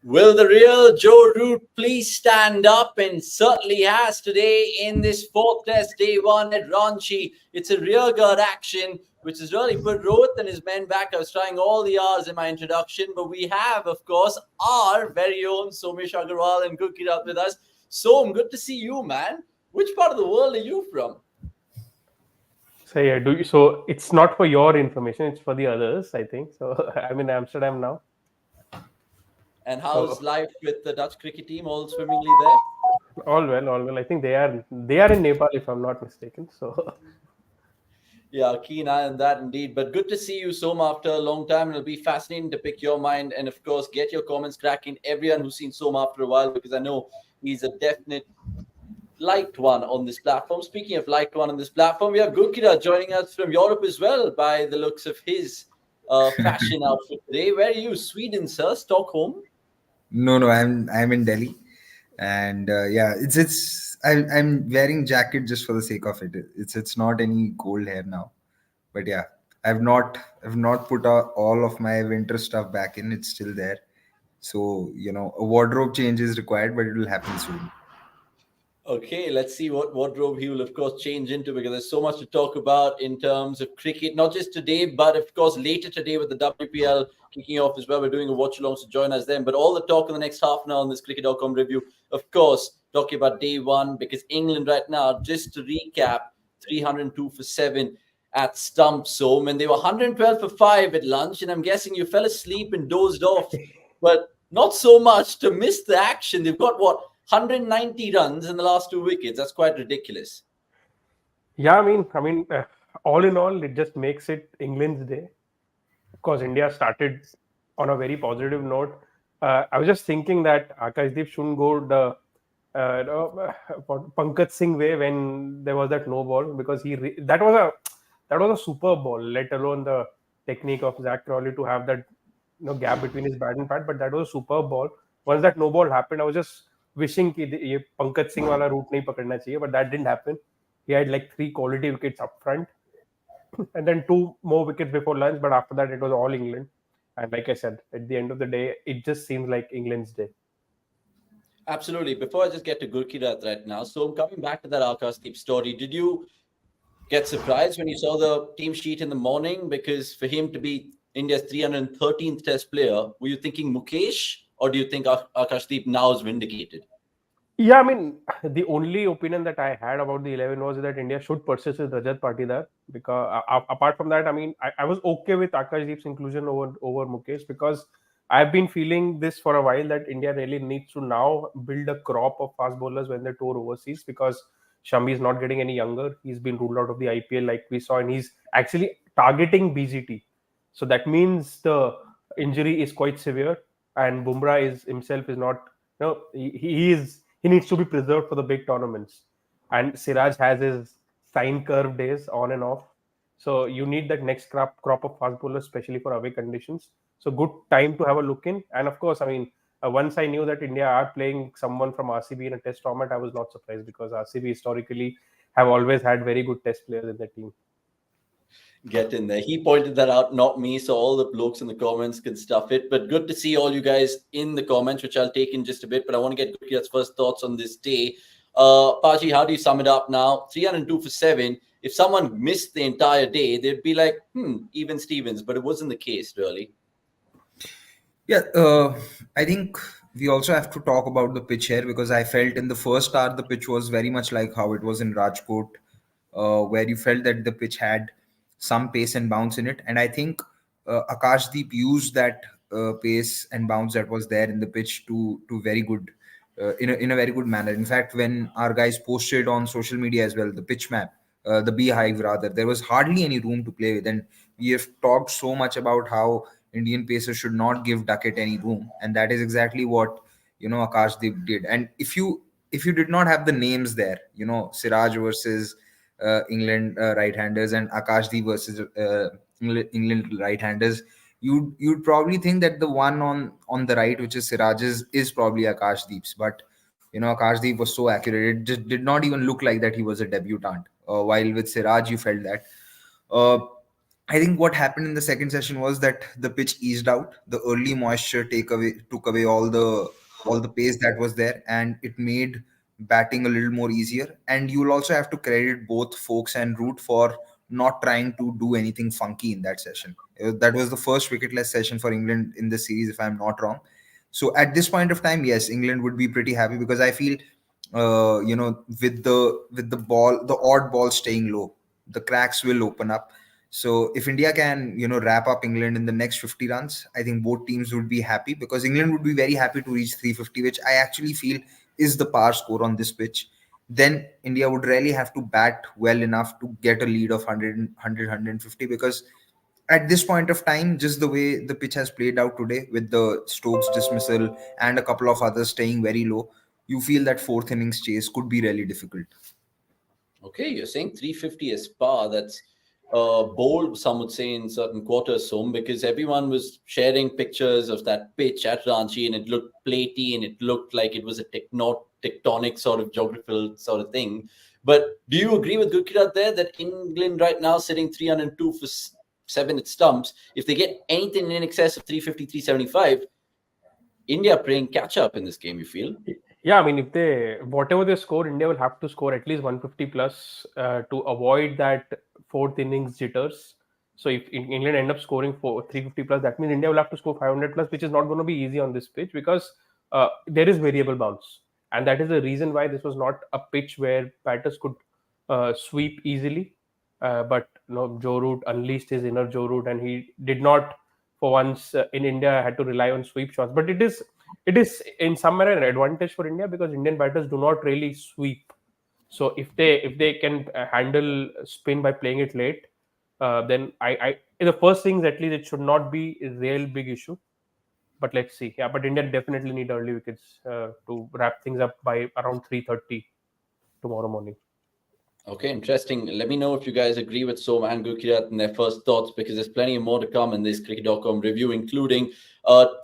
Will the real Joe Root please stand up? And certainly has today in this fourth test, day one at Ranchi. It's a rearguard action, which has really put Rohit and his men back. I was trying all the R's in my introduction, but we have, of course, our very own Somesh Agarwal and Googly with us. Som, good to see you, man. Which part of the world are you from? So yeah, so it's not for your information; it's for the others, I think. So I'm in Amsterdam now. And how's So life with the Dutch cricket team? All swimmingly there? all well, all well. I think they are in Nepal, if I'm not mistaken. So Yeah, keen eye on that indeed. But good to see you, Soma, after a long time. It'll be fascinating to pick your mind and, of course, get your comments cracking. Everyone who's seen Soma after a while, because I know he's a definite liked one on this platform. Speaking of liked one on this platform, we have Gurkira joining us from Europe as well, by the looks of his fashion outfit today. Where are you? Sweden, sir? Stockholm? No, I'm in Delhi, and yeah, I'm wearing jacket just for the sake of it. It's not any cold here now, but yeah, I've not put all of my winter stuff back in. It's still there, so a wardrobe change is required, but it will happen soon. Okay, let's see what wardrobe he will, of course, change into, because there's so much to talk about in terms of cricket, not just today, but of course later today with the WPL kicking off as well. We're doing a watch along, so join us then. But all the talk in the next half an hour on this cricket.com review, of course, talking about day one, because England right now, just to recap, 302 for 7 at stumps home, and they were 112 for 5 at lunch. And I'm guessing you fell asleep and dozed off, but not so much to miss the action. They've got what? 190 runs in the last 2 wickets. That's quite ridiculous. yeah, all in all, it just makes it England's day because India started on a very positive note. I was just thinking that Akashdeep shouldn't go the Pankaj Singh way when there was that no ball, because that was a super ball. Let alone the technique of Zach Crawley to have that gap between his bat and pad. But that was a super ball. Once that no ball happened, I was just wishing कि ये Pankaj Singh वाला route नहीं पकड़ना चाहिए, but that didn't happen. He had like 3 quality wickets up front, and then 2 more wickets before lunch. But after that, it was all England. And like I said, at the end of the day, it just seems like England's day. Absolutely. Before I just get to Gurkirat right now, so I'm coming back to that Akash story. Did you get surprised when you saw the team sheet in the morning? Because for him to be India's 313th Test player, were you thinking Mukesh, or do you think Akashdeep now is vindicated? Yeah, the only opinion that I had about the 11 was that India should persist with Rajat Patidar, because apart from that, I was okay with Akashdeep's inclusion over Mukesh, because I've been feeling this for a while that India really needs to now build a crop of fast bowlers when they tour overseas, because Shami is not getting any younger. He's been ruled out of the IPL like we saw, and he's actually targeting BGT. So that means the injury is quite severe, and Bumrah is himself is not. No, he needs to be preserved for the big tournaments. And Siraj has his sine curve days on and off. So you need that next crop of fast bowlers, especially for away conditions. So good time to have a look in. And of course, once I knew that India are playing someone from RCB in a test format, I was not surprised, because RCB historically have always had very good test players in their team. Get in there. He pointed that out, not me. So all the blokes in the comments can stuff it. But good to see all you guys in the comments, which I'll take in just a bit. But I want to get Gurkirat's first thoughts on this day. Paji, how do you sum it up now? 302 for 7. If someone missed the entire day, they'd be like, even Stevens. But it wasn't the case, really. Yeah, I think we also have to talk about the pitch here, because I felt in the first hour the pitch was very much like how it was in Rajkot, where you felt that the pitch had some pace and bounce in it. And I think Akashdeep used that pace and bounce that was there in the pitch to very good, in a very good manner. In fact, when our guys posted on social media as well, the pitch map, the beehive rather, there was hardly any room to play with. And we have talked so much about how Indian pacers should not give Duckett any room, and that is exactly what Akashdeep did. And if you did not have the names there, Siraj versus England right-handers, and Akashdeep versus England right-handers, you'd probably think that the one on the right, which is Siraj's, is probably Akashdeep's. But Akashdeep was so accurate; it just did not even look like that he was a debutant. While with Siraj, you felt that. Uh, I think what happened in the second session was that the pitch eased out. The early moisture took away all the pace that was there, and it made batting a little more easier. And you'll also have to credit both Folks and Root for not trying to do anything funky in that session. That was the first wicketless session for England in the series, if I'm not wrong. So at this point of time, yes, England would be pretty happy because I feel, with the ball, the odd ball staying low, the cracks will open up. So if India can, wrap up England in the next 50 runs, I think both teams would be happy because England would be very happy to reach 350, which I actually feel is the par score on this pitch. Then India would really have to bat well enough to get a lead of 100, because at this point of time, just the way the pitch has played out today with the Stokes dismissal and a couple of others staying very low, you feel that fourth innings chase could be really difficult. Okay, you're saying 350 is par. That's bold, some would say, in certain quarters, Som, because everyone was sharing pictures of that pitch at Ranchi and it looked platy and it looked like it was a tectonic sort of geographical sort of thing. But do you agree with Gurkirat there that England right now sitting 302 for 7 at stumps, if they get anything in excess of 350, 375, India playing catch up in this game, you feel? Yeah, I mean, if they whatever they score, India will have to score at least 150 plus to avoid that fourth innings jitters. So if England end up scoring 350 plus, that means India will have to score 500 plus, which is not going to be easy on this pitch because there is variable bounce, and that is the reason why this was not a pitch where batters could sweep easily. But Joe Root unleashed his inner Joe Root, and he did not, for once in India, had to rely on sweep shots. But it is in some manner an advantage for India because Indian batters do not really sweep. So if they can handle spin by playing it late, then I in the first things at least it should not be a real big issue. But let's see. Yeah, but India definitely need early wickets to wrap things up by around 3:30 tomorrow morning. Okay, interesting. Let me know if you guys agree with Som and Gurkirat and their first thoughts, because there's plenty more to come in this cricket.com review, including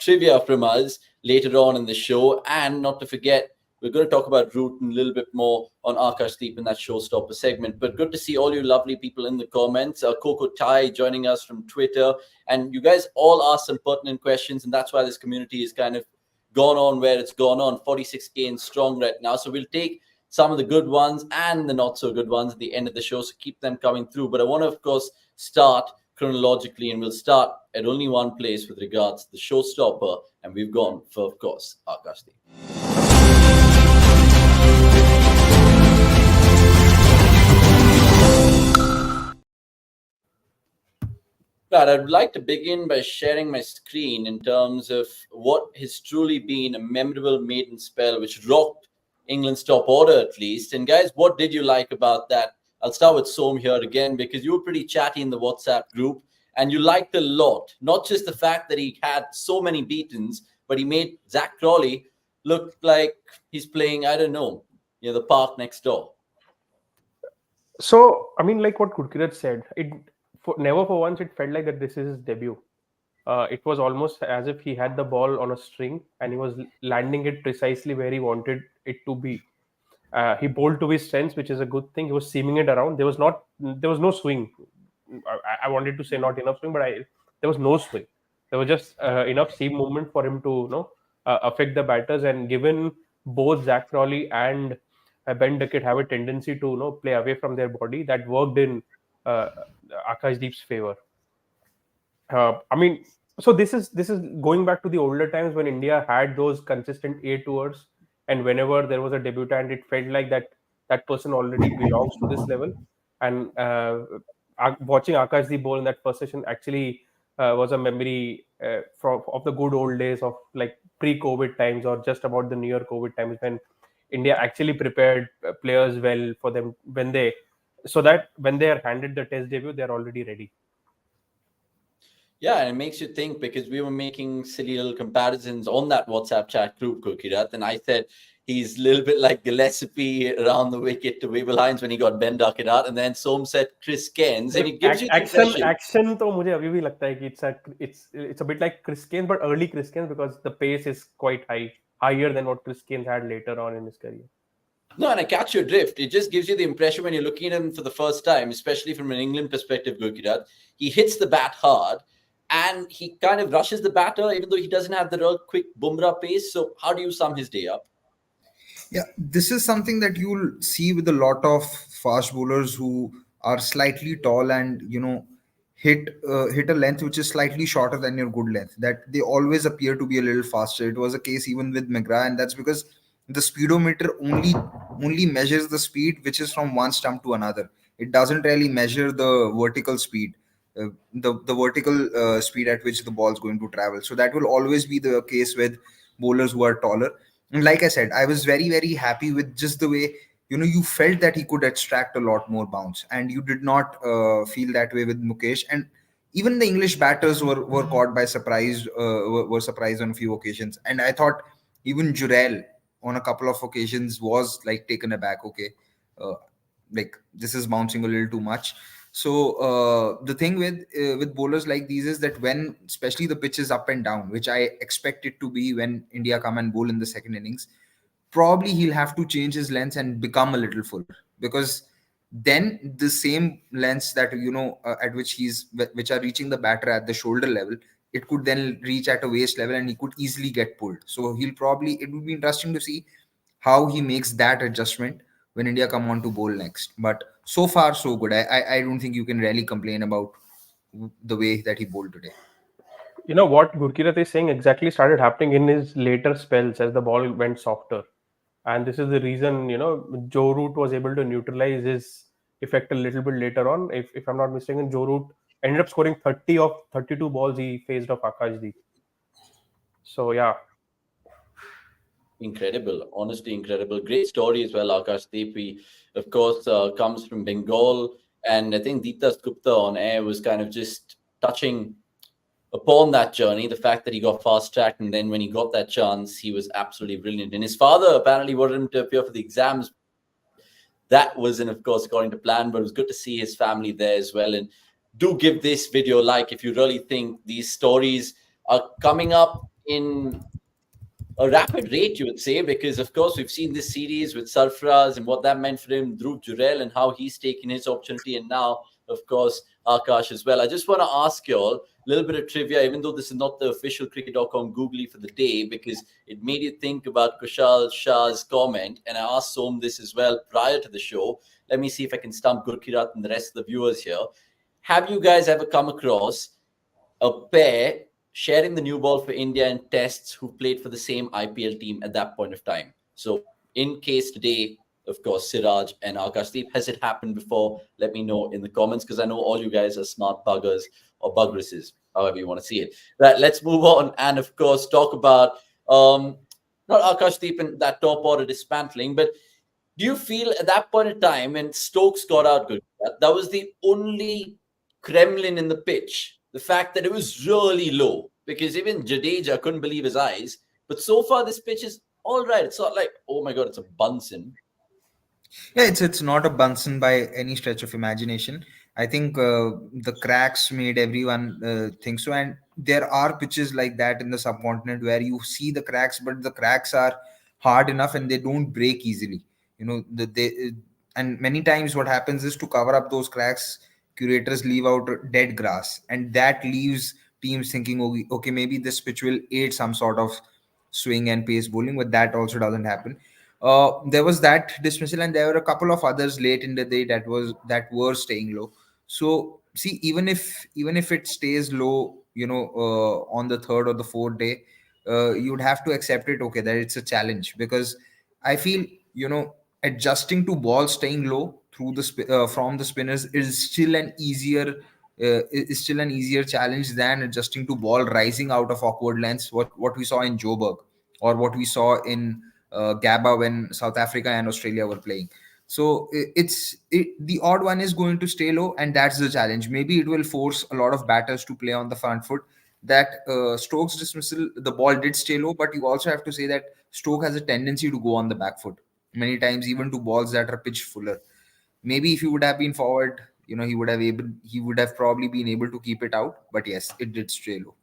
trivia from us later on in the show. And not to forget, we're going to talk about Root and a little bit more on Akashdeep in that Showstopper segment. But good to see all you lovely people in the comments. Coco Tai joining us from Twitter. And you guys all asked some pertinent questions, and that's why this community is kind of gone on where it's gone on, 46K and strong right now. So we'll take some of the good ones and the not so good ones at the end of the show, so keep them coming through. But I want to, of course, start chronologically, and we'll start at only one place with regards to the Showstopper, and we've gone for, of course, Akashdeep. But I'd like to begin by sharing my screen in terms of what has truly been a memorable maiden spell which rocked England's top order, at least. And guys, what did you like about that? I'll start with Som here again, because you were pretty chatty in the WhatsApp group and you liked a lot, not just the fact that he had so many beatings, but he made Zach Crawley look like he's playing, I don't know, the park next door. So I mean, like what Gurkirat said, never for once it felt like that this is his debut. It was almost as if he had the ball on a string and he was landing it precisely where he wanted it to be. He bowled to his strengths, which is a good thing. He was seaming it around. There was no swing. I wanted to say not enough swing, but there was no swing. There was just enough seam movement for him to affect the batters. And given both Zach Crawley and Ben Duckett have a tendency to play away from their body, that worked in uh, Akashdeep's favor. I mean, so this is going back to the older times when India had those consistent A tours, and whenever there was a debutant, it felt like that person already belongs to this level. And watching Akashdeep bowl in that first session actually was a memory of the good old days of like pre-COVID times or just about the near COVID times when India actually prepared players well for them so that when they are handed the test debut, they are already ready. Yeah, and it makes you think, because we were making silly little comparisons on that WhatsApp chat group, Gurkirat, and I said he's a little bit like Gillespie around the wicket to Wavell Hines when he got Ben Duckett out, and then Som said Chris Cairns, and it gives you the impression. Action तो मुझे अभी भी लगता है कि it's a bit like Chris Cairns, but early Chris Cairns because the pace is quite higher than what Chris Cairns had later on in his career. No, and I catch your drift. It just gives you the impression when you're looking at him for the first time, especially from an England perspective, Gurkirat, he hits the bat hard and he kind of rushes the batter, even though he doesn't have the real quick Bumrah pace. So, how do you sum his day up? Yeah, this is something that you'll see with a lot of fast bowlers who are slightly tall and hit a length which is slightly shorter than your good length. That they always appear to be a little faster. It was a case even with McGrath, and that's because the speedometer only measures the speed which is from one stump to another. It doesn't really measure the vertical speed, the vertical speed at which the ball is going to travel. So that will always be the case with bowlers who are taller. And like I said, I was very happy with just the way you felt that he could extract a lot more bounce, and you did not feel that way with Mukesh. And even the English batters were caught by surprise, were surprised on a few occasions. And I thought even Jurel on a couple of occasions was like taken aback. Okay, uh, like this is bouncing a little too much. So the thing with bowlers like these is that when especially the pitch is up and down, which I expect it to be when India come and bowl in the second innings, probably he'll have to change his lens and become a little fuller, because then the same lens that at which which are reaching the batter at the shoulder level, it could then reach at a waist level and he could easily get pulled. So it would be interesting to see how he makes that adjustment when India come on to bowl next. But so far so good. I don't think you can really complain about the way that he bowled today. You know what Gurkirat is saying exactly started happening in his later spells as the ball went softer. And this is the reason, Joe Root was able to neutralize his effect a little bit later on. If I'm not mistaken, Joe Root ended up scoring 30 of 32 balls he faced off Akashdeep. So, yeah. Incredible, honestly, incredible. Great story as well. Akash Depi, of course, comes from Bengal. And I think Deetas Gupta on air was kind of just touching upon that journey, the fact that he got fast tracked, and then when he got that chance, he was absolutely brilliant. And his father apparently wanted him to appear for the exams, but that wasn't, of course, according to plan. But it was good to see his family there as well. And do give this video a like if you really think these stories are coming up in a rapid rate, you would say, because of course we've seen this series with Sarfraz and what that meant for him, Dhruv Jurel and how he's taken his opportunity, and now, of course, Akash as well. I just want to ask you all a little bit of trivia, even though this is not the official cricket.com Googly for the day, because it made you think about Kushal Shah's comment, and I asked Som this as well prior to the show. Let me see if I can stump Gurkirat and the rest of the viewers here. Have you guys ever come across a pair sharing the new ball for India in tests who played for the same IPL team at that point of time? So, in case today, of course, Siraj and Akashdeep, has it happened before? Let me know in the comments, because I know all you guys are smart buggers or bugresses, however you want to see it. Right, let's move on and, of course, talk about not Akashdeep and that top order dismantling, but do you feel at that point in time when Stokes got out good, that was the only Kremlin in the pitch? The fact that it was really low, because even Jadeja couldn't believe his eyes. But so far, this pitch is all right. It's not like, oh my God, it's a Bunsen. Yeah, it's not a Bunsen by any stretch of imagination. I think the cracks made everyone think so, and there are pitches like that in the subcontinent where you see the cracks, but the cracks are hard enough and they don't break easily. And many times what happens is, to cover up those cracks, curators leave out dead grass, and that leaves teams thinking, okay, okay, maybe this pitch will aid some sort of swing and pace bowling, but that also doesn't happen. There was that dismissal, and there were a couple of others late in the day that were staying low. So see, even if it stays low, on the third or the fourth day, you'd have to accept it. Okay, that it's a challenge, because I feel adjusting to ball staying low from the spinners is still an easier challenge than adjusting to ball rising out of awkward lengths. What we saw in Joburg, or what we saw in Gabba when South Africa and Australia were playing. So the odd one is going to stay low, and that's the challenge. Maybe it will force a lot of batters to play on the front foot. That Stokes dismissal, the ball did stay low, but you also have to say that Stoke has a tendency to go on the back foot many times, even to balls that are pitched fuller. Maybe if he would have been forward, he would have probably been able to keep it out. But yes, it did stray low.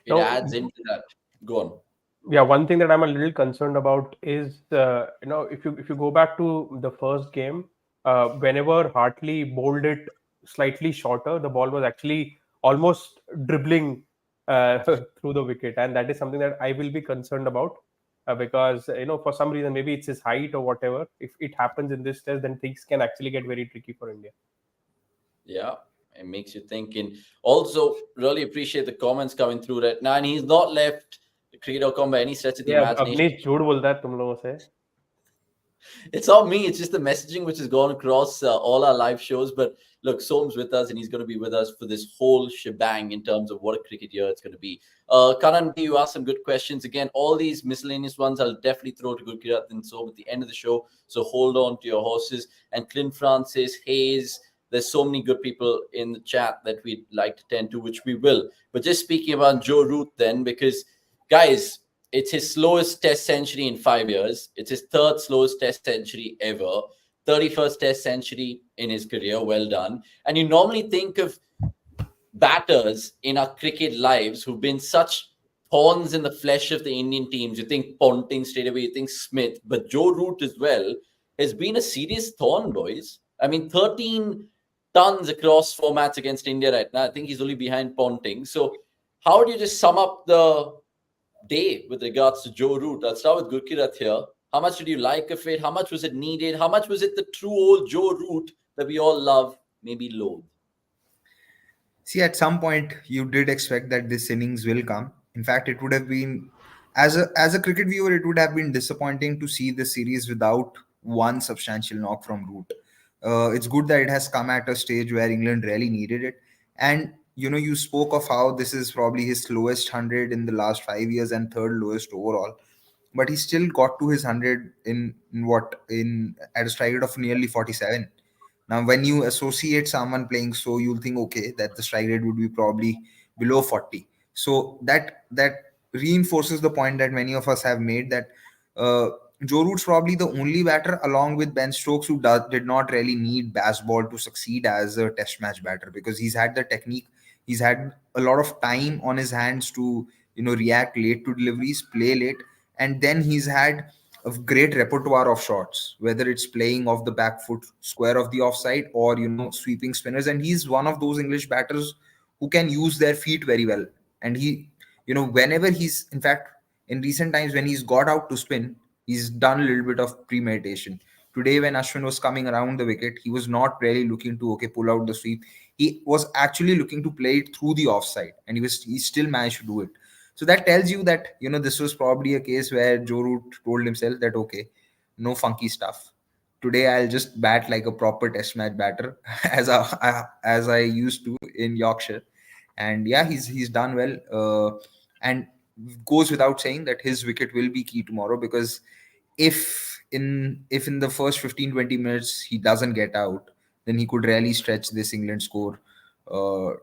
It Now, adds into that. Go on. Yeah, one thing that I'm a little concerned about is, if you go back to the first game, whenever Hartley bowled it slightly shorter, the ball was actually almost dribbling through the wicket, and that is something that I will be concerned about, because for some reason, maybe it's his height or whatever. If it happens in this test, then things can actually get very tricky for India. Yeah, it makes you think. And also, really appreciate the comments coming through right now. And he's not left the cricket.com by any stretch of the Yeah, imagination. Avnish झूठ बोलता है तुम लोगों से. It's not me. It's just the messaging which has gone across all our live shows. But look, Som's with us, and he's going to be with us for this whole shebang in terms of what a cricket year it's going to be. Karan, you asked some good questions. Again, all these miscellaneous ones I'll definitely throw to Gurkirat and Som at the end of the show. So hold on to your horses. And Clint Francis, Hayes, there's so many good people in the chat that we'd like to tend to, which we will. But just speaking about Joe Root then, because guys, it's his slowest test century in 5 years. It's his third slowest test century ever. 31st test century in his career. Well done. And you normally think of batters in our cricket lives who've been such thorns in the flesh of the Indian teams. You think Ponting straight away, you think Smith, but Joe Root as well has been a serious thorn, boys. I mean, 13 tons across formats against India right now. I think he's only behind Ponting. So how do you just sum up the day with regards to Joe Root? I'll start with Gurkirat here. How much did you like of it? How much was it needed? How much was it the true old Joe Root that we all love, maybe loathe? See, at some point, you did expect that this innings will come. In fact, it would have been, as a cricket viewer, it would have been disappointing to see the series without one substantial knock from Root. It's good that it has come at a stage where England really needed it. And you spoke of how this is probably his slowest 100 in the last 5 years and third lowest overall, but he still got to his 100 in what in at a strike rate of nearly 47. Now, when you associate someone playing so, you'll think, okay, that the strike rate would be probably below 40. So that reinforces the point that many of us have made, that uh, Joe Root's probably the only batter, along with Ben Stokes, who did not really need baseball to succeed as a test match batter, because he's had the technique, he's had a lot of time on his hands to react late to deliveries, play late, and then he's had a great repertoire of shots, whether it's playing off the back foot, square of the offside, or sweeping spinners. And he's one of those English batters who can use their feet very well. And he, whenever he's, in fact, in recent times when he's got out to spin, he's done a little bit of premeditation. Today, when Ashwin was coming around the wicket, he was not really looking to pull out the sweep. He was actually looking to play it through the offside, and he still managed to do it. So that tells you that this was probably a case where Joe Root told himself that, okay, no funky stuff. Today I'll just bat like a proper test match batter as I used to in Yorkshire. And yeah, he's done well. And goes without saying that his wicket will be key tomorrow, because if in the first 15-20 minutes he doesn't get out, then he could really stretch this England score uh,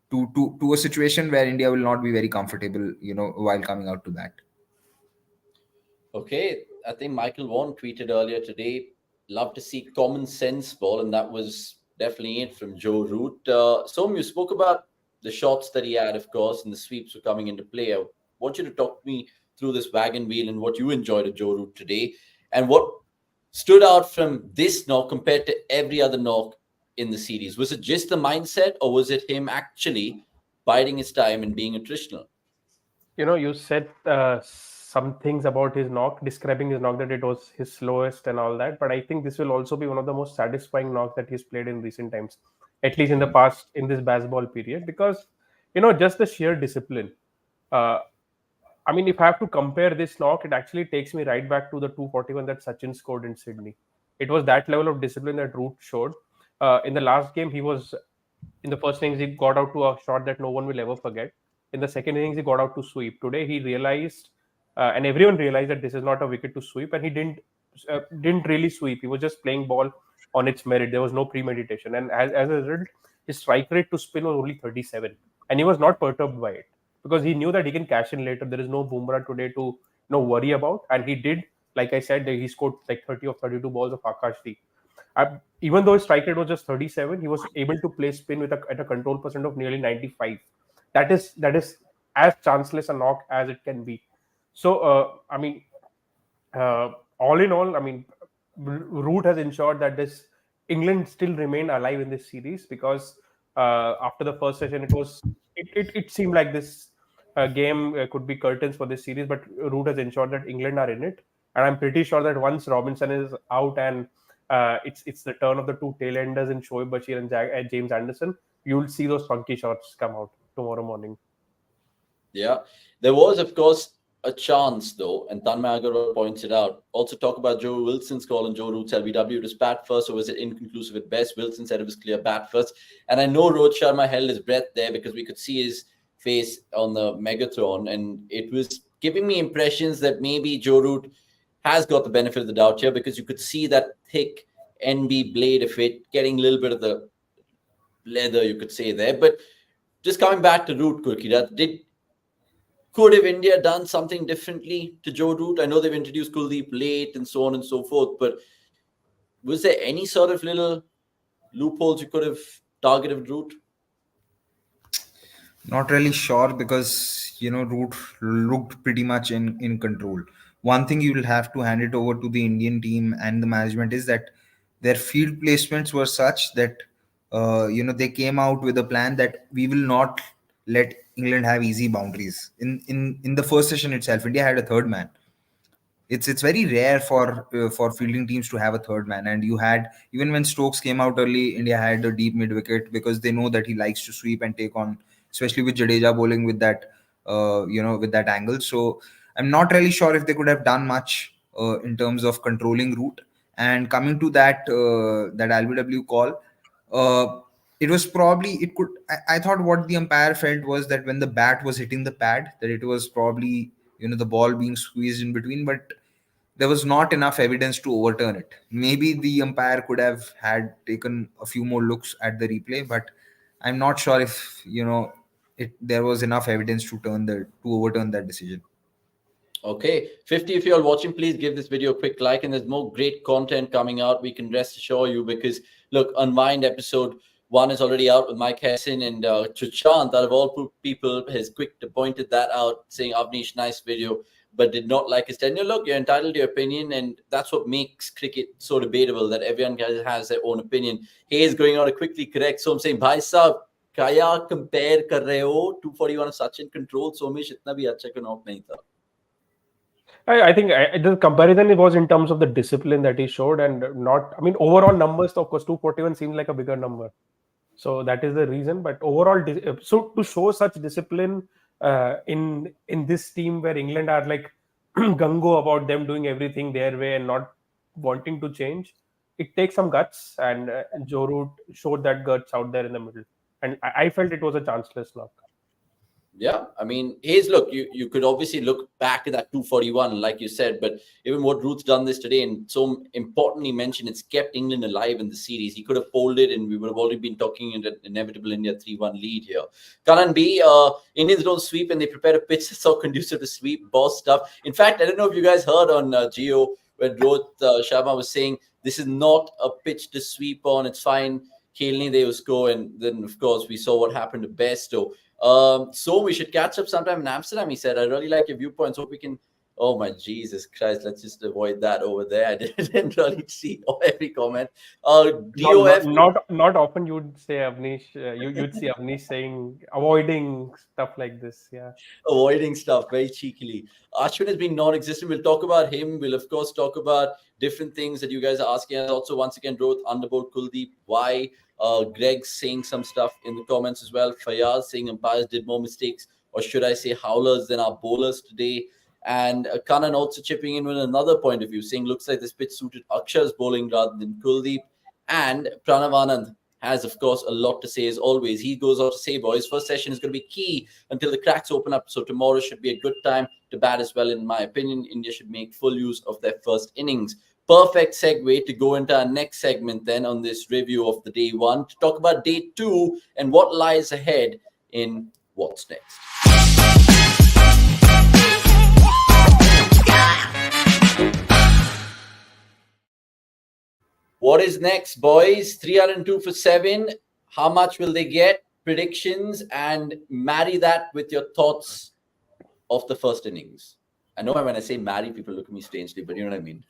to a situation where India will not be very comfortable, while coming out to bat. Okay, I think Michael Vaughan tweeted earlier today, love to see common sense ball, and that was definitely it from Joe Root. Som, you spoke about the shots that he had, of course, and the sweeps were coming into play. I want you to talk me through this wagon wheel and what you enjoyed of Joe Root today, and what stood out from this knock compared to every other knock in the series. Was it just the mindset, or was it him actually biding his time and being attritional? You said some things about his knock, describing his knock, that it was his slowest and all that. But I think this will also be one of the most satisfying knocks that he's played in recent times, at least in the past, in this baseball period, because just the sheer discipline. Uh, I mean, if I have to compare this knock, it actually takes me right back to the 241 that Sachin scored in Sydney. It was that level of discipline that Root showed. In the last game, in the first innings, he got out to a shot that no one will ever forget. In the second innings, he got out to sweep. Today, he realized, and everyone realized, that this is not a wicket to sweep, and he didn't really sweep. He was just playing ball on its merit. There was no premeditation, and as a result, his strike rate to spin was only 37, and he was not perturbed by it, because he knew that he can cash in later. There is no Bumrah today to worry about, and he did. Like I said, he scored like 30 of 32 balls of Akashdeep. Even though his strike rate was just 37, he was able to play spin at a control percent of nearly 95. That is as chanceless a knock as it can be. So, I mean, all in all, I mean, Root has ensured that this England still remained alive in this series, because after the first session, it seemed like this game could be curtains for this series, but Root has ensured that England are in it, and I'm pretty sure that once Robinson is out and it's the turn of the two tailenders in Shoaib Bashir and James Anderson, you'll see those funky shots come out tomorrow morning. Yeah, there was, of course, a chance though, and Tanmay Agarwal points it out. Also, talk about Joe Wilson's call on Joe Root's LBW. It was bat first, or was it inconclusive at best? Wilson said it was clear bat first, and I know Rohit Sharma held his breath there because we could see his face on the Megatron, and it was giving me impressions that maybe Joe Root has got the benefit of the doubt here, because you could see that thick NB blade of it getting a little bit of the leather, you could say there. But just coming back to Root, Gurkira, could have India done something differently to Joe Root? I know they've introduced Kuldeep late and so on and so forth, but was there any sort of little loopholes you could have targeted Root? Not really sure, because Root looked pretty much in control. One thing you will have to hand it over to the Indian team and the management is that their field placements were such that they came out with a plan that we will not let England have easy boundaries. In the first session itself, India had a third man. It's very rare for fielding teams to have a third man, and you had, even when Stokes came out early, India had a deep mid wicket because they know that he likes to sweep and take on, especially with Jadeja bowling with that with that angle. So I'm not really sure if they could have done much in terms of controlling Root. And coming to that LBW call, it was probably, I thought what the umpire felt was that when the bat was hitting the pad, that it was probably the ball being squeezed in between, but there was not enough evidence to overturn it. Maybe the umpire could have had taken a few more looks at the replay, but I'm not sure if there was enough evidence to overturn that decision. Okay, 50, if you're watching, please give this video a quick like, and there's more great content coming out. We can rest assure you, because look, Unwind episode 1 is already out with Mike Hesson, and Chuchant, out of all people, has quick to pointed that out, saying, Avnish, nice video, but did not like his tenure. Look, you're entitled to your opinion, and that's what makes cricket so debatable, that everyone has their own opinion. He is going on to quickly correct, so I'm saying, Bhai Sahab, kya compare kar rahe ho? 241 of Sachin control, Somesh itna bhi acha ka knock nahi tha. I think the comparison was in terms of the discipline that he showed, and not, I mean, overall numbers, of course, 241 seems like a bigger number. So that is the reason. But overall, so to show such discipline in this team where England are like gung-ho about them doing everything their way and not wanting to change, it takes some guts, and Joe Root showed that guts out there in the middle. And I felt it was a chanceless knock. Yeah, I mean, look, you could obviously look back at that 241, like you said, but even what Ruth's done this today, and so importantly mentioned, it's kept England alive in the series. He could have folded, and we would have already been talking in an inevitable India 3-1 lead here. Karan B, Indians don't sweep, and they prepare a pitch that's so conducive to sweep, boss stuff. In fact, I don't know if you guys heard on Geo when Rohit Sharma was saying, this is not a pitch to sweep on, it's fine, Khelni they was go, and then, of course, we saw what happened to Bairstow. So we should catch up sometime in Amsterdam, he said. I really like your viewpoints. Hope we can. Oh my Jesus Christ! Let's just avoid that over there. I didn't really see every comment. DOF. Not often you'd say Avnish. You'd see Avnish saying avoiding stuff like this. Yeah, avoiding stuff very cheekily. Ashwin has been non-existent. We'll talk about him. We'll of course talk about different things that you guys are asking. And also, once again, wrote Underboard Kuldeep. Why? Greg saying some stuff in the comments as well. Fayaz saying umpires did more mistakes, or should I say howlers, than our bowlers today. And Kanan also chipping in with another point of view, saying looks like this pitch suited Akshar's bowling rather than Kuldeep. And Pranav Anand has, of course, a lot to say as always. He goes on to say, boys, first session is going to be key until the cracks open up. So tomorrow should be a good time to bat as well, in my opinion. India should make full use of their first innings. Perfect segue to go into our next segment then on this review of the day 1 to talk about day 2 and what lies ahead in What's Next. What is next, boys? 302 for 7. How much will they get? Predictions, and marry that with your thoughts of the first innings. I know when I say marry, people look at me strangely, but you know what I mean.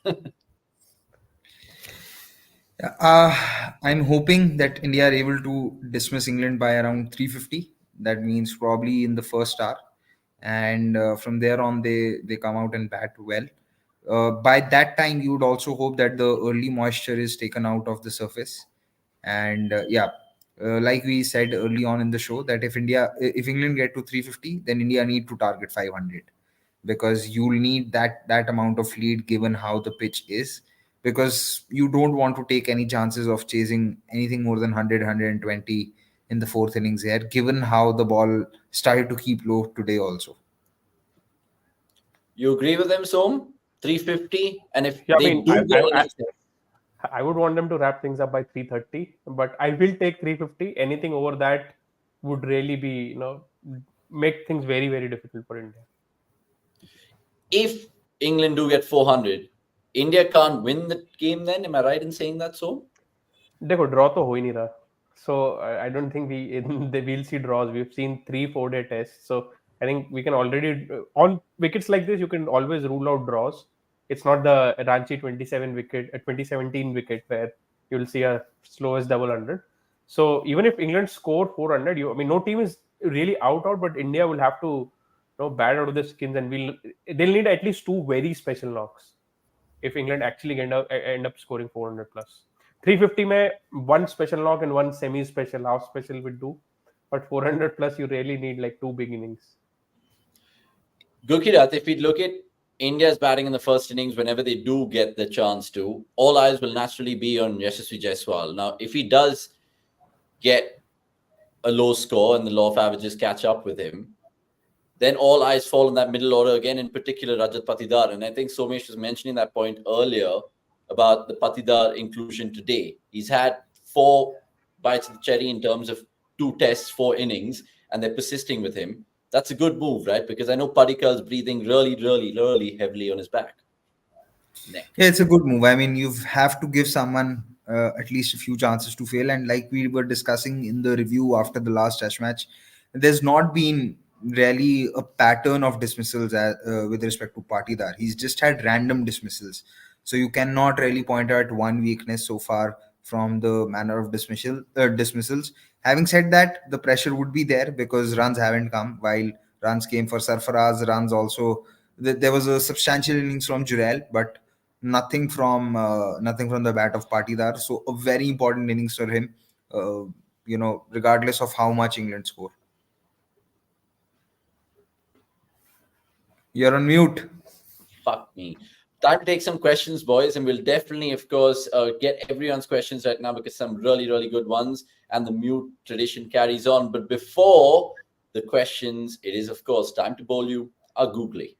Yeah, I'm hoping that India are able to dismiss England by around 350. That means probably in the first hour, and from there on they come out and bat well. By that time, you would also hope that the early moisture is taken out of the surface, and like we said early on in the show, that if England get to 350, then India need to target 500, because you'll need that amount of lead given how the pitch is, because you don't want to take any chances of chasing anything more than 100 in the fourth innings here, given how the ball started to keep low today also. You agree with them, Som? 350, and if Yeah, I they mean, do get an excess, I would want them to wrap things up by 3:30, but I will take 350. Anything over that would really be, make things very, very difficult for India. if England do get 400, India can't win the game then? Am I right in saying that, Som? देखो draw तो हो ही नहीं रहा. So I don't think we'll see draws. We've seen 3-4 day tests. So I think we can already, on wickets like this, you can always rule out draws. It's not the Ranchi 2017 wicket where you'll see a slowest double hundred. So even if England score 400, no team is really out, but India will have to, bat out of their skins, and they'll need at least two very special knocks if England actually end up scoring 400 plus. 350 में one special knock and one semi special, half special will do, but 400 plus you really need like two big innings. Gurkirat, if we look at India's batting in the first innings, whenever they do get the chance to, all eyes will naturally be on Yashasvi Jaiswal. Now, if he does get a low score and the law of averages catch up with him, then all eyes fall on that middle order again, in particular Rajat Patidar. And I think Somesh was mentioning that point earlier about the Patidar inclusion today. He's had 4 bites of the cherry in terms of 2 tests, 4 innings, and they're persisting with him. That's a good move, right? Because I know Padikkal is breathing really heavily on his neck. Yeah, it's a good move. I mean, you have to give someone at least a few chances to fail. And like we were discussing in the review after the last test match, there's not been really a pattern of dismissals with respect to Patidar. He's just had random dismissals. So you cannot really point out one weakness so far from the manner of dismissals. Having said that, the pressure would be there because runs haven't come. While runs came for Sarfaraz, runs also, there was a substantial innings from Jurel, but nothing from the bat of Patidar. So a very important innings for him, regardless of how much England score. You're on mute. Fuck me. Time to take some questions, boys, and we'll definitely, of course, get everyone's questions right now because some really good ones, and the mute tradition carries on. But before the questions, it is, of course, time to bowl you a Googly.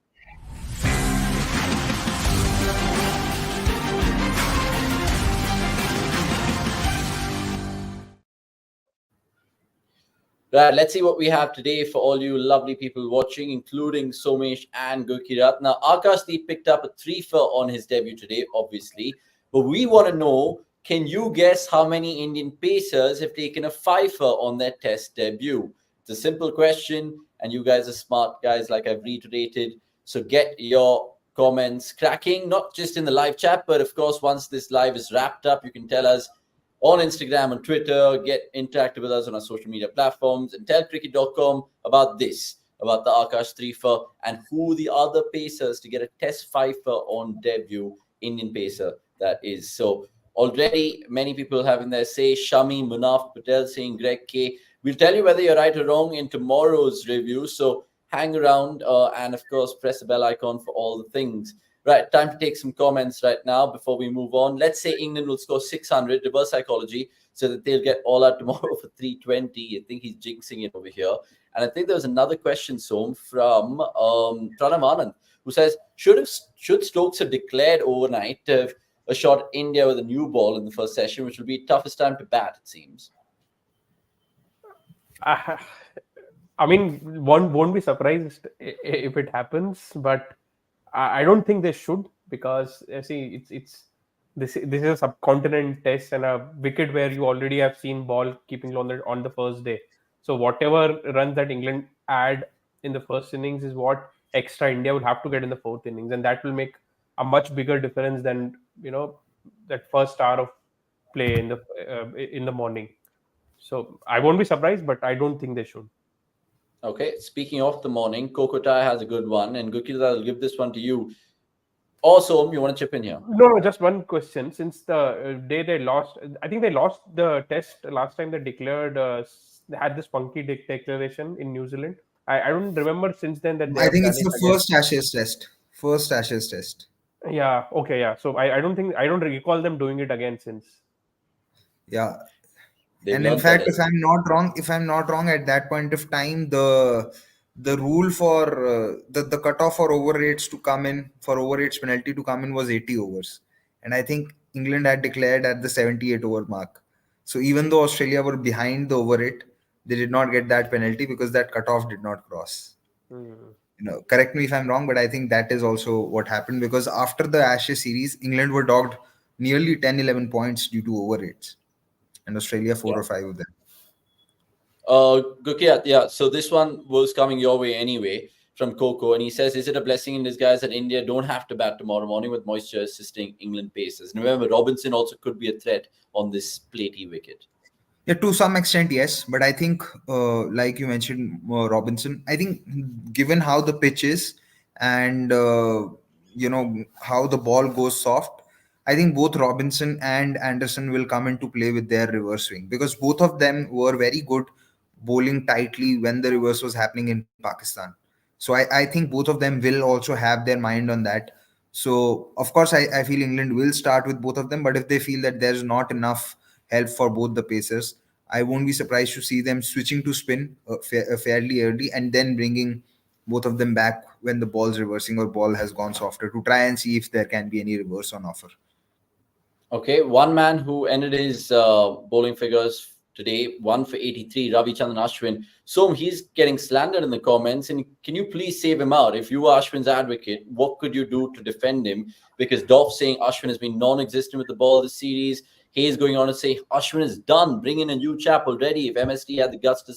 Right, let's see what we have today for all you lovely people watching, including Somesh and Gurkirat. Now, Akashdeep picked up a 3-for on his debut today, obviously. But we want to know, can you guess how many Indian pacers have taken a 5-for on their test debut? It's a simple question, and you guys are smart guys, like I've reiterated. So get your comments cracking, not just in the live chat, but of course, once this live is wrapped up, you can tell us on Instagram and Twitter, get interactive with us on our social media platforms, and tell cricket.com about this, about the Akash 3-for and who the other pacers to get a test 5-for on debut, Indian pacer that is. So already many people having their say. Shami, Munaf, Patel saying Greg K. We'll tell you whether you're right or wrong in tomorrow's review. So hang around and of course press the bell icon for all the things. Right, time to take some comments right now before we move on. Let's say England will score 600, reverse psychology, so that they'll get all out tomorrow for 320. I think he's jinxing it over here. And I think there was another question, Som, from Pranam Anand, who says, should Stokes have declared overnight to a shot India with a new ball in the first session, which will be toughest time to bat, it seems? I mean, one won't be surprised if it happens, but I don't think they should, because see, this is a subcontinent test and a wicket where you already have seen ball keeping low on the first day. So whatever runs that England add in the first innings is what extra India would have to get in the fourth innings, and that will make a much bigger difference than that first hour of play in the morning. So I won't be surprised, but I don't think they should. Okay, speaking of the morning, Kokotai has a good one, and Gukil, I'll give this one to you. Also, you want to chip in here? No, just one question. Since the day they lost, I think they lost the test last time they declared. They had this funky declaration in New Zealand. I don't remember since then that they I have think done it's it the again. first Ashes test. First Ashes test. Yeah. Okay. Yeah. So I don't recall them doing it again since. Yeah. They've And in learned that fact, lesson. if I'm not wrong, at that point of time, the rule for the cutoff for over rates to come in, for over rates penalty to come in, was 80 overs, and I think England had declared at the 78 over mark. So even though Australia were behind the over rate, they did not get that penalty because that cutoff did not cross. Hmm. Correct me if I'm wrong, but I think that is also what happened, because after the Ashes series, England were dogged nearly 10-11 points due to over rates, and Australia 4 or 5 of them. Gukil, yeah. So this one was coming your way anyway from Coco, and he says, "Is it a blessing in disguise that India don't have to bat tomorrow morning with moisture assisting England paces?" And remember, Robinson also could be a threat on this platey wicket. Yeah, to some extent, yes. But I think, like you mentioned, Robinson, I think given how the pitch is, and how the ball goes soft, I think both Robinson and Anderson will come into play with their reverse swing, because both of them were very good bowling tightly when the reverse was happening in Pakistan. So I think both of them will also have their mind on that. So of course, I feel England will start with both of them, but if they feel that there's not enough help for both the pacers, I won't be surprised to see them switching to spin fairly early, and then bringing both of them back when the ball's reversing or ball has gone softer, to try and see if there can be any reverse on offer. Okay, one man who ended his bowling figures today, 1 for 83, Ravichandran Ashwin. So he's getting slandered in the comments, and can you please save him out? If you were Ashwin's advocate, what could you do to defend him? Because Dolph saying Ashwin has been non-existent with the ball this series. Hayes going on to say Ashwin is done. Bring in a new chap already. If MSD had the guts to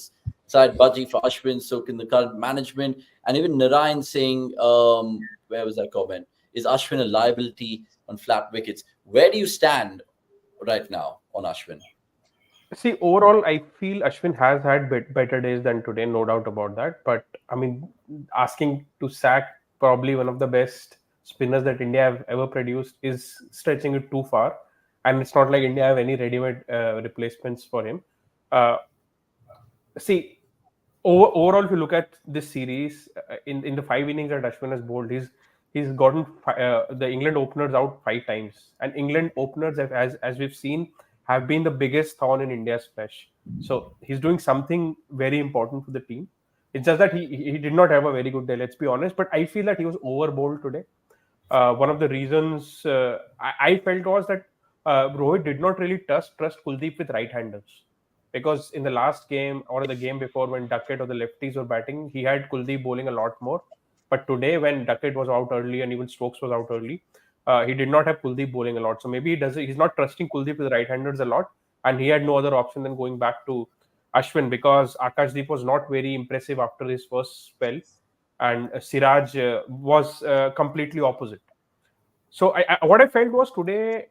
side budgie for Ashwin, so can the current management. And even Narayan saying, where was that comment? Is Ashwin a liability on flat wickets? Where do you stand right now on Ashwin? See, overall, I feel Ashwin has had better days than today, no doubt about that. But I mean, asking to sack probably one of the best spinners that India have ever produced is stretching it too far. And it's not like India have any ready-made replacements for him. Uh, See, overall, if you look at this series, in the 5 innings that Ashwin has bowled, he's gotten the England openers out 5 times, and England openers have, as we've seen, have been the biggest thorn in India's flesh. So he's doing something very important for the team. It's just that he did not have a very good day. Let's be honest, but I feel that he was over bowled today. One of the reasons I felt was that Rohit did not really trust Kuldeep with right-handers, because in the last game or the game before, when Duckett or the lefties were batting, he had Kuldeep bowling a lot more. But today, when Duckett was out early and even Stokes was out early, he did not have Kuldeep bowling a lot. So maybe he's not trusting Kuldeep with right-handers a lot, and he had no other option than going back to Ashwin, because Akashdeep was not very impressive after his first spell, and Siraj was completely opposite. So what I felt was today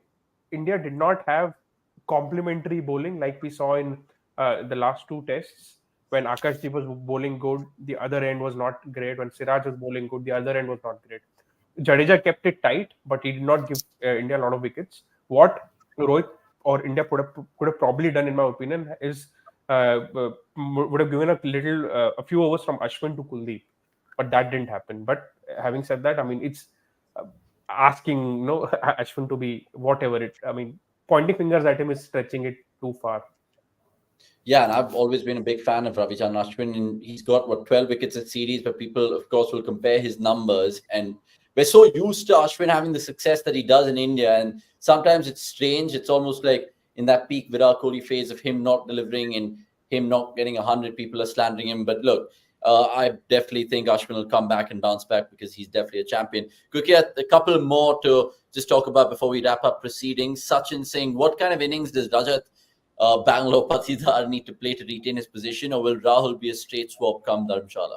India did not have complementary bowling like we saw in the last two tests. When Akashdeep was bowling good, the other end was not great. When Siraj was bowling good, the other end was not great. Jadeja kept it tight, but he did not give India a lot of wickets. What Rohit or India could have probably done, in my opinion, is would have given a few overs from Ashwin to Kuldeep, but that didn't happen. But having said that, I mean, it's uh, asking Ashwin to be whatever it. I mean, pointing fingers at him is stretching it too far. Yeah, and I've always been a big fan of Ravichandran Ashwin, and he's got 12 wickets at series, but people, of course, will compare his numbers, and we're so used to Ashwin having the success that he does in India, and sometimes it's strange. It's almost like in that peak Virat Kohli phase of him not delivering and him not getting 100, people are slandering him. But look, I definitely think Ashwin will come back and bounce back, because he's definitely a champion. Quickly, a couple more to just talk about before we wrap up proceedings. Sachin saying, what kind of innings does Rajat Bangalore Patidar need to play to retain his position, or will Rahul be a straight swap come Dharamshala?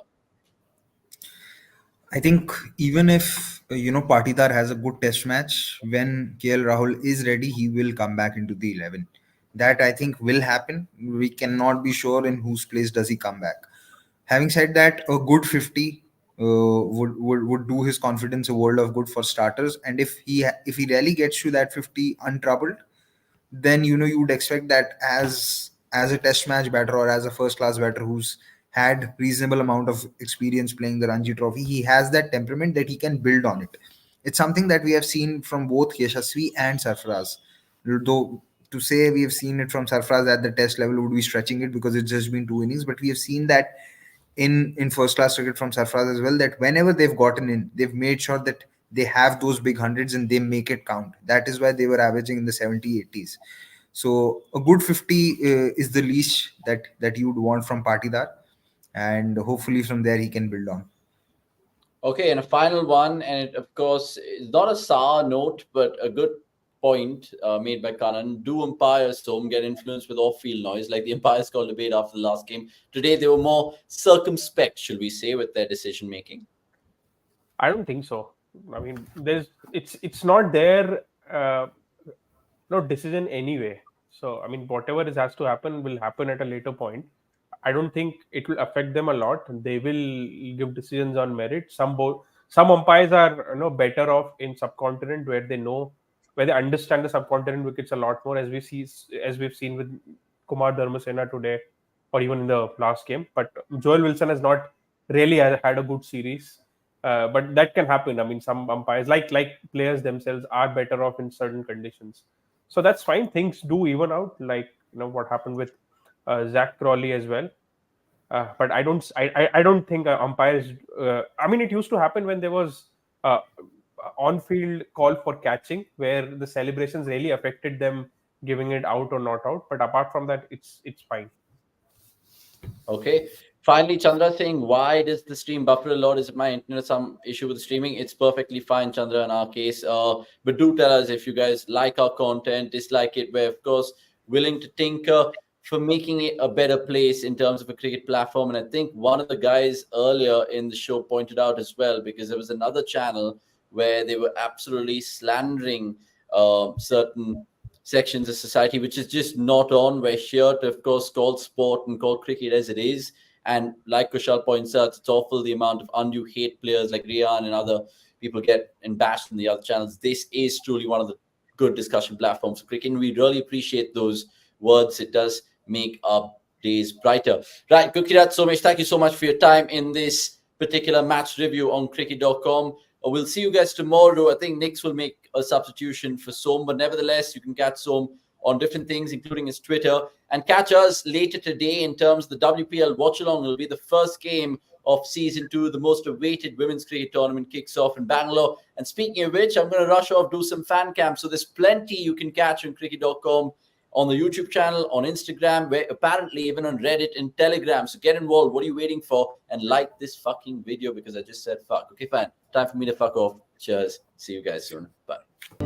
I think even if Patidar has a good test match, when KL Rahul is ready, he will come back into the 11. That I think will happen. We cannot be sure in whose place does he come back. Having said that, a good 50 would do his confidence a world of good for starters. And if he really gets to that 50 untroubled, then you would expect that as a test match batter or as a first class batter who's had reasonable amount of experience playing the Ranji Trophy, he has that temperament that he can build on it. It's something that we have seen from both Yashasvi and Sarfaraz. Though to say we have seen it from Sarfaraz at the test level would be stretching it because it's just been 2 innings, but we have seen that in first class cricket from Sarfaraz as well, that whenever they've gotten in, they've made sure that they have those big hundreds and they make it count. That is why they were averaging in the 70 80s. So a good 50 is the least that you would want from Patidar, and hopefully from there he can build on. Okay, and a final one, and it, of course, is not a sour note, but a good point made by Kanan. Do umpires, Tom, get influenced with off-field noise, like the umpires called debate after the last game? Today, they were more circumspect, shall we say, with their decision making. I don't think so. I mean, it's not their no decision anyway. So I mean, whatever has to happen will happen at a later point. I don't think it will affect them a lot. They will give decisions on merit. Some umpires are better off in subcontinent where they understand the subcontinent wickets a lot more, as we've seen with Kumar Dharmasena today, or even in the last game. But Joel Wilson has not really had a good series. But that can happen. I mean, some umpires, like players themselves, are better off in certain conditions. So that's fine. Things do even out, like what happened with Zach Crawley as well. But I don't think umpires. I mean, it used to happen when there was uh, on-field call for catching, where the celebrations really affected them giving it out or not out. But apart from that, it's fine. Okay. Finally, Chandra saying, why does the stream buffer a lot? Is it my internet some issue with the streaming? It's perfectly fine, Chandra, in our case. But do tell us if you guys like our content, dislike it. We're, of course, willing to tinker for making it a better place in terms of a cricket platform. And I think one of the guys earlier in the show pointed out as well, because there was another channel where they were absolutely slandering certain sections of society, which is just not on. We're here to, of course, call sport and call cricket as it is. And like Kushal points out, it's awful the amount of undue hate players like Rian and other people get bashed in the other channels. This is truly one of the good discussion platforms for cricket, and we really appreciate those words. It does make our days brighter. Right, Gukirat Somesh, thank you so much for your time in this particular match review on cricket.com. We'll see you guys tomorrow. I think Nix will make a substitution for Som, but nevertheless, you can catch Som on different things, including his Twitter, and catch us later today in terms of the WPL watch along. It'll be the first game of season 2. The most awaited women's cricket tournament kicks off in Bangalore. And speaking of which, I'm going to rush off, do some fan cam. So there's plenty you can catch on cricket.com, on the YouTube channel, on Instagram, where apparently even on Reddit and Telegram. So get involved. What are you waiting for? And like this fucking video, because I just said fuck. Okay, fine. Time for me to fuck off. Cheers. See you guys soon. Bye.